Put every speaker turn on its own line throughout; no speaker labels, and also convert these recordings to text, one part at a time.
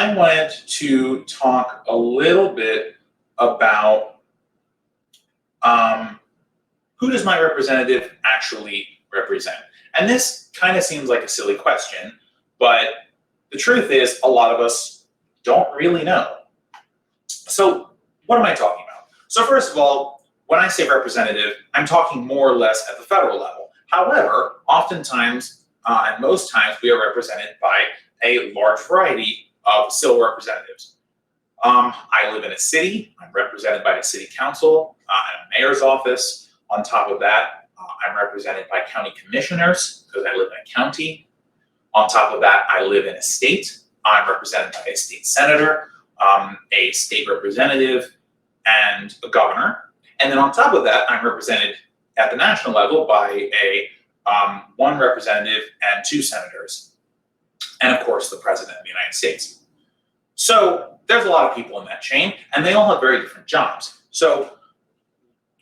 I wanted to talk a little bit about who does my representative actually represent? And this kind of seems like a silly question, but the truth is a lot of us don't really know. So what am I talking about? So first of all, when I say representative, I'm talking more or less at the federal level. However, oftentimes and most times we are represented by a large variety of civil representatives. I live in a city. I'm represented by a city council and a mayor's office. On top of that, I'm represented by county commissioners because I live in a county. On top of that, I live in a state. I'm represented by a state senator, a state representative, and a governor. And then on top of that, I'm represented at the national level by one representative and 2 senators, and of course the president of the United States. So there's a lot of people in that chain, and they all have very different jobs. So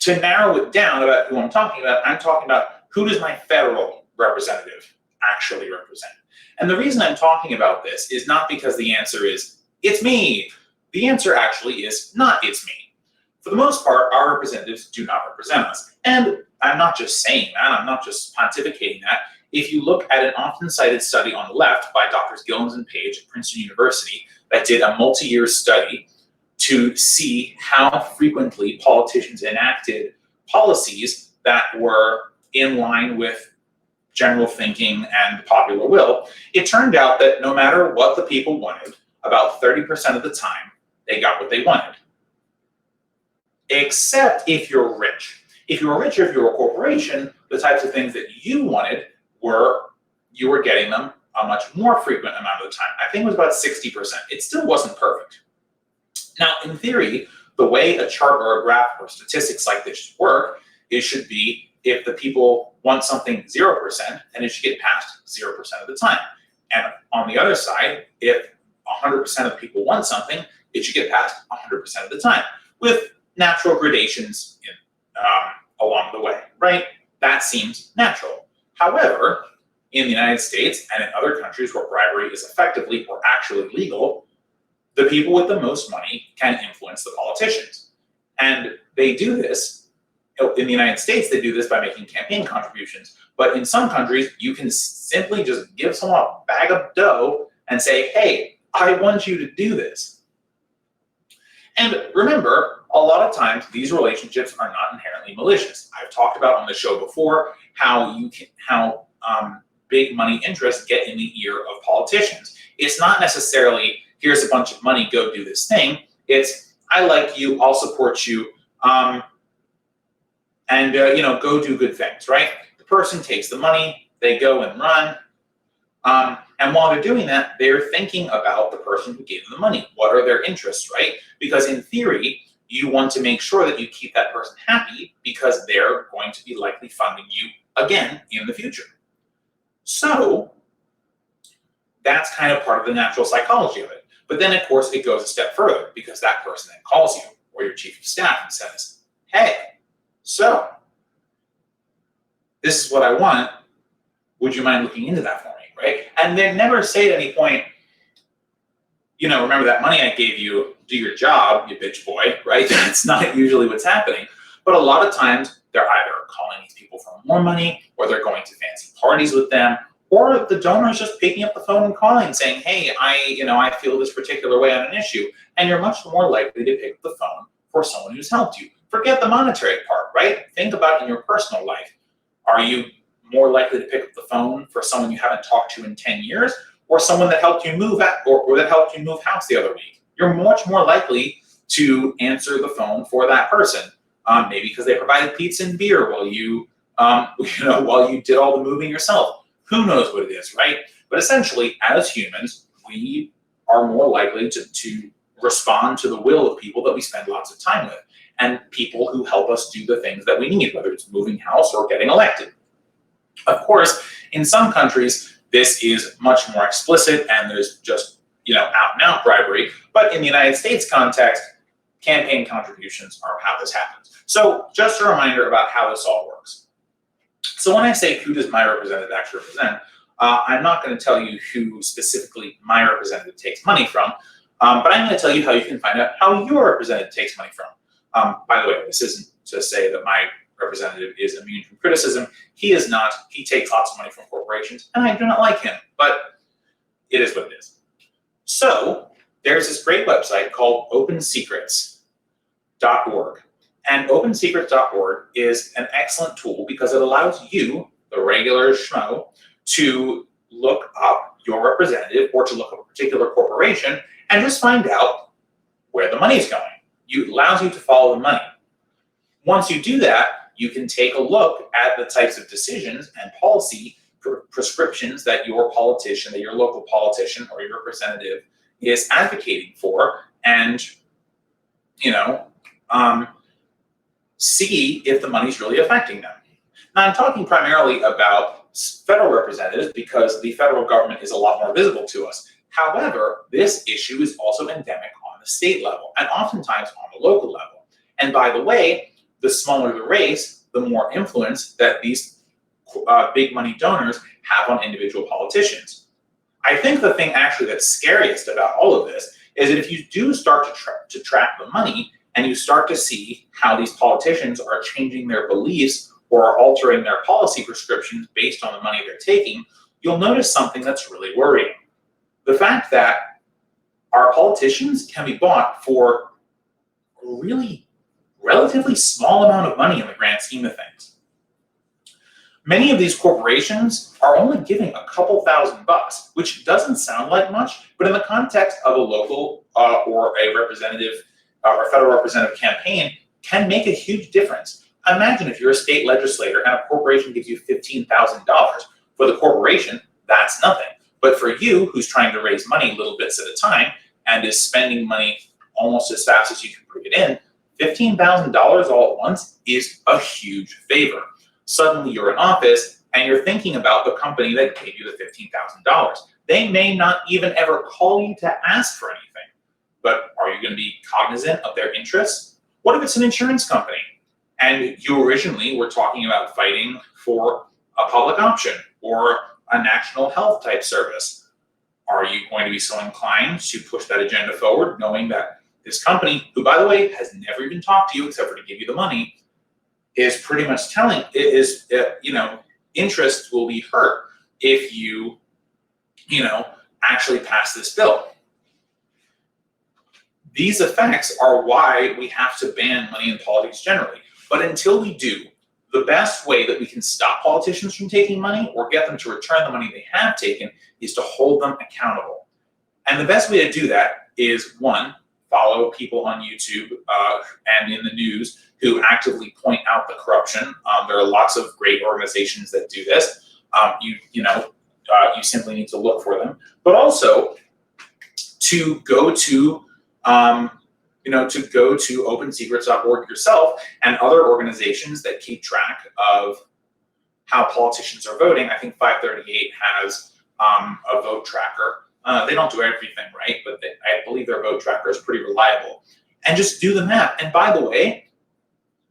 to narrow it down about who I'm talking about who does my federal representative actually represent. And the reason I'm talking about this is not because the answer is, it's me. The answer actually is not, it's me. For the most part, our representatives do not represent us. And I'm not just saying that, I'm not just pontificating that. If you look at an often cited study on the left by Drs. Gillens and Page at Princeton University that did a multi-year study to see how frequently politicians enacted policies that were in line with general thinking and popular will, it turned out that no matter what the people wanted, about 30% of the time, they got what they wanted. Except if you're rich. If you're rich or if you're a corporation, the types of things that you wanted you were getting them a much more frequent amount of the time. I think it was about 60%. It still wasn't perfect. Now, in theory, the way a chart or a graph or statistics like this should work, it should be if the people want something 0%, then it should get passed 0% of the time. And on the other side, if 100% of people want something, it should get passed 100% of the time, with natural gradations along the way, right? That seems natural. However, in the United States and in other countries where bribery is effectively or actually legal, the people with the most money can influence the politicians. And they do this, in the United States, they do this by making campaign contributions. But in some countries, you can simply just give someone a bag of dough and say, hey, I want you to do this. And remember, a lot of times these relationships are not inherently malicious. I've talked about on the show before how big money interests get in the ear of politicians. It's not necessarily, here's a bunch of money, go do this thing. It's, I like you, I'll support you, go do good things, right? The person takes the money, they go and run, and while they're doing that, they're thinking about the person who gave them the money. What are their interests, right? Because in theory, you want to make sure that you keep that person happy because they're going to be likely funding you again in the future. So that's kind of part of the natural psychology of it. But then, of course, it goes a step further because that person then calls you or your chief of staff and says, hey, so this is what I want. Would you mind looking into that for me, right? And they never say at any point, remember that money I gave you, do your job, you bitch boy, right? That's not usually what's happening. But a lot of times they're either calling these people for more money, or they're going to fancy parties with them, or the donor is just picking up the phone and calling and saying, hey, I feel this particular way on an issue. And you're much more likely to pick up the phone for someone who's helped you. Forget the monetary part, right? Think about in your personal life. Are you more likely to pick up the phone for someone you haven't talked to in 10 years, or someone that helped you move or that helped you move house the other week? You're much more likely to answer the phone for that person, maybe because they provided pizza and beer while you did all the moving yourself. Who knows what it is, right? But essentially, as humans, we are more likely to respond to the will of people that we spend lots of time with, and people who help us do the things that we need, whether it's moving house or getting elected. Of course, in some countries, this is much more explicit and there's just, out and out bribery. But in the United States context, campaign contributions are how this happens. So just a reminder about how this all works. So when I say who does my representative actually represent, I'm not going to tell you who specifically my representative takes money from, but I'm going to tell you how you can find out how your representative takes money from. By the way, this isn't to say that my representative is immune from criticism. He is not. He takes lots of money from corporations, and I do not like him, but it is what it is. So there's this great website called opensecrets.org. And opensecrets.org is an excellent tool because it allows you, the regular schmo, to look up your representative or to look up a particular corporation and just find out where the money is going. It allows you to follow the money. Once you do that, you can take a look at the types of decisions and policy prescriptions that your politician, that your local politician or your representative is advocating for, and see if the money's really affecting them. Now, I'm talking primarily about federal representatives because the federal government is a lot more visible to us. However, this issue is also endemic on the state level and oftentimes on the local level. And by the way, the smaller the race, the more influence that these big money donors have on individual politicians. I think the thing actually that's scariest about all of this is that if you do start to track the money and you start to see how these politicians are changing their beliefs or are altering their policy prescriptions based on the money they're taking, you'll notice something that's really worrying. The fact that our politicians can be bought for a really relatively small amount of money in the grand scheme of things. Many of these corporations are only giving a couple $1,000s, which doesn't sound like much, but in the context of a local or a representative or federal representative campaign can make a huge difference. Imagine if you're a state legislator and a corporation gives you $15,000. For the corporation, that's nothing. But for you, who's trying to raise money little bits at a time and is spending money almost as fast as you can bring it in, $15,000 all at once is a huge favor. Suddenly you're in office and you're thinking about the company that gave you the $15,000. They may not even ever call you to ask for anything, but are you going to be cognizant of their interests? What if it's an insurance company and you originally were talking about fighting for a public option or a national health type service? Are you going to be so inclined to push that agenda forward, knowing that this company, who by the way has never even talked to you except for to give you the money, is pretty much telling interest will be hurt if you actually pass this bill? These effects are why we have to ban money in politics generally. But until we do, the best way that we can stop politicians from taking money or get them to return the money they have taken is to hold them accountable. And the best way to do that is, one, follow people on YouTube and in the news who actively point out the corruption. There are lots of great organizations that do this. You simply need to look for them, but also to go to opensecrets.org yourself and other organizations that keep track of how politicians are voting. I think 538 has a vote tracker. They don't do everything right, but I believe their vote tracker is pretty reliable. And just do the math. And by the way,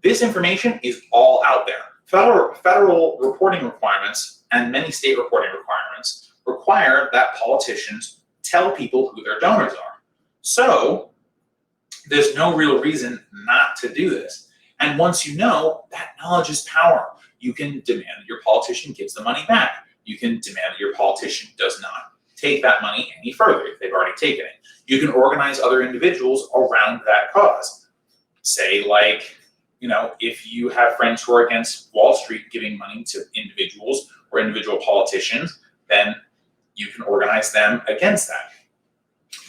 this information is all out there. Federal reporting requirements and many state reporting requirements require that politicians tell people who their donors are. So there's no real reason not to do this. And once you know, that knowledge is power. You can demand that your politician gives the money back. You can demand that your politician does not take that money any further if they've already taken it. You can organize other individuals around that cause. Say, if you have friends who are against Wall Street giving money to individuals or individual politicians, then you can organize them against that.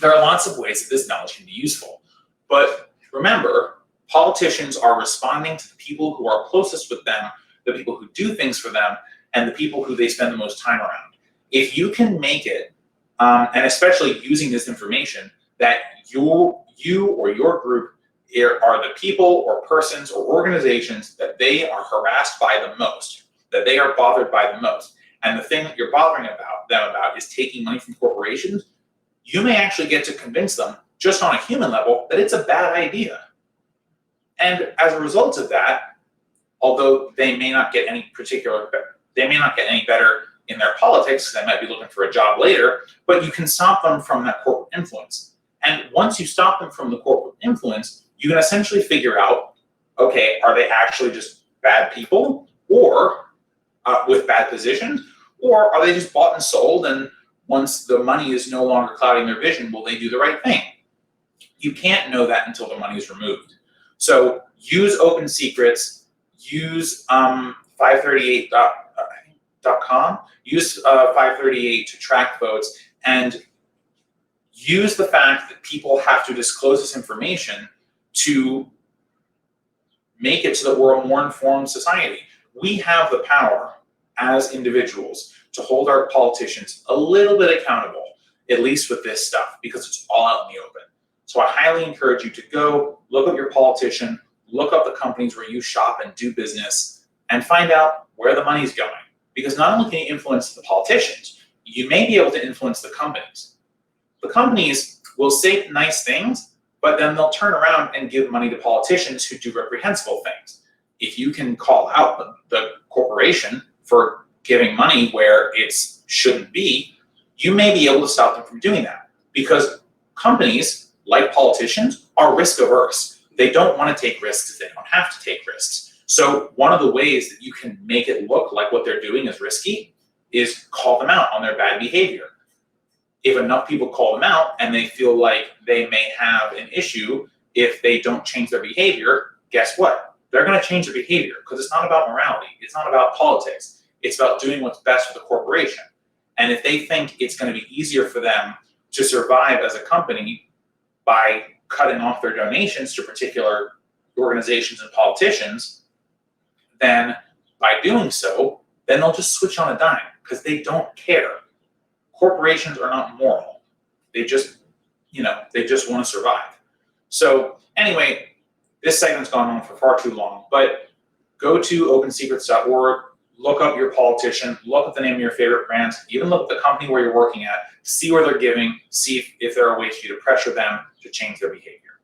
There are lots of ways that this knowledge can be useful. But remember, politicians are responding to the people who are closest with them, the people who do things for them, and the people who they spend the most time around. If you can make it, and especially using this information, that you or your group are the people or persons or organizations that they are harassed by the most, that they are bothered by the most, and the thing that you're bothering them about is taking money from corporations, you may actually get to convince them, just on a human level, that it's a bad idea. And as a result of that, although they may not get any better in their politics, because they might be looking for a job later, but you can stop them from that corporate influence. And once you stop them from the corporate influence, you can essentially figure out, okay, are they actually just bad people, or with bad positions, or are they just bought and sold, and once the money is no longer clouding their vision, will they do the right thing? You can't know that until the money is removed. So use open secrets, use 538.com, use 538 to track votes, and use the fact that people have to disclose this information to make it so that we're a more informed society. We have the power as individuals to hold our politicians a little bit accountable, at least with this stuff, because it's all out in the open. So I highly encourage you to go look up your politician, look up the companies where you shop and do business, and find out where the money's going. Because not only can you influence the politicians, you may be able to influence the companies. The companies will say nice things, but then they'll turn around and give money to politicians who do reprehensible things. If you can call out the corporation for giving money where it shouldn't be, you may be able to stop them from doing that. Because companies, like politicians, are risk averse. They don't want to take risks if they don't have to take risks. So one of the ways that you can make it look like what they're doing is risky is call them out on their bad behavior. If enough people call them out and they feel like they may have an issue if they don't change their behavior, guess what? They're going to change their behavior, because it's not about morality. It's not about politics. It's about doing what's best for the corporation. And if they think it's going to be easier for them to survive as a company by cutting off their donations to particular organizations and politicians, then by doing so, then they'll just switch on a dime, because they don't care. Corporations are not moral. They just, they just want to survive. So anyway, this segment's gone on for far too long, but go to opensecrets.org, look up your politician, look up the name of your favorite brands, even look at the company where you're working at, see where they're giving, see if there are ways for you to pressure them to change their behavior.